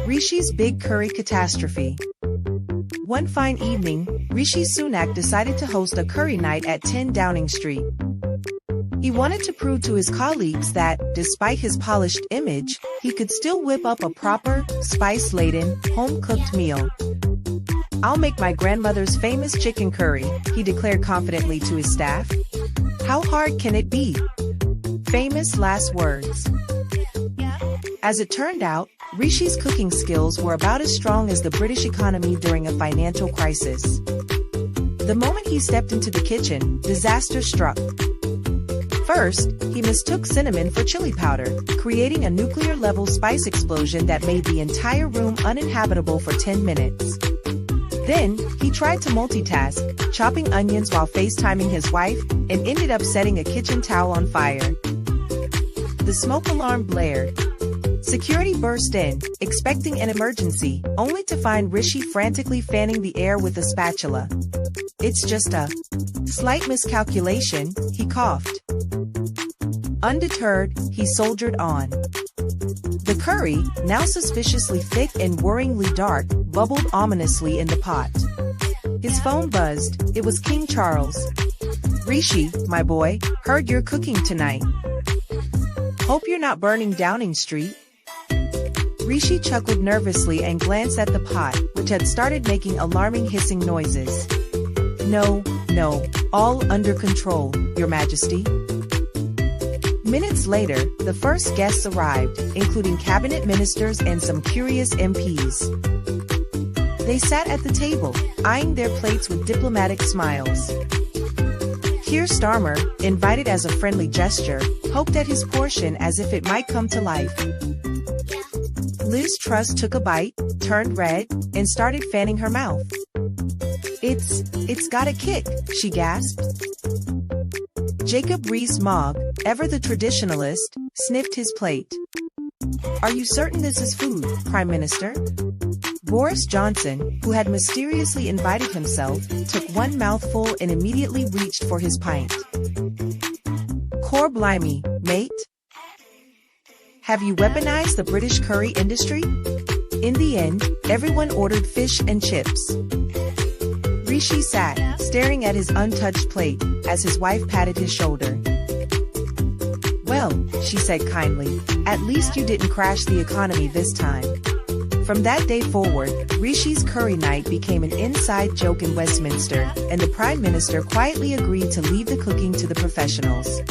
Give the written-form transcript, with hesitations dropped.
Rishi's Big Curry Catastrophe. One fine evening, Rishi Sunak decided to host a curry night at 10 Downing Street. He wanted to prove to his colleagues that, despite his polished image, he could still whip up a proper, spice-laden, home-cooked meal. "I'll make my grandmother's famous chicken curry," he declared confidently to his staff. "How hard can it be?" Famous last words. As it turned out, Rishi's cooking skills were about as strong as the British economy during a financial crisis. The moment he stepped into the kitchen, disaster struck. First, he mistook cinnamon for chili powder, creating a nuclear-level spice explosion that made the entire room uninhabitable for 10 minutes. Then, he tried to multitask, chopping onions while FaceTiming his wife, and ended up setting a kitchen towel on fire. The smoke alarm blared. Security burst in, expecting an emergency, only to find Rishi frantically fanning the air with a spatula. "It's just a slight miscalculation," he coughed. Undeterred, he soldiered on. The curry, now suspiciously thick and worryingly dark, bubbled ominously in the pot. His phone buzzed. It was King Charles. "Rishi, my boy, heard you're cooking tonight. Hope you're not burning Downing Street." Rishi chuckled nervously and glanced at the pot, which had started making alarming hissing noises. No, all under control, Your Majesty." Minutes later, the first guests arrived, including cabinet ministers and some curious MPs. They sat at the table, eyeing their plates with diplomatic smiles. Keir Starmer, invited as a friendly gesture, poked at his portion as if it might come to life. Liz Truss took a bite, turned red, and started fanning her mouth. It's got a kick," she gasped. Jacob Rees-Mogg, ever the traditionalist, sniffed his plate. "Are you certain this is food, Prime Minister?" Boris Johnson, who had mysteriously invited himself, took one mouthful and immediately reached for his pint. "Cor blimey, mate. Have you weaponized the British curry industry?" In the end, everyone ordered fish and chips. Rishi sat, staring at his untouched plate, as his wife patted his shoulder. "Well," she said kindly, "at least you didn't crash the economy this time." From that day forward, Rishi's curry night became an inside joke in Westminster, and the Prime Minister quietly agreed to leave the cooking to the professionals.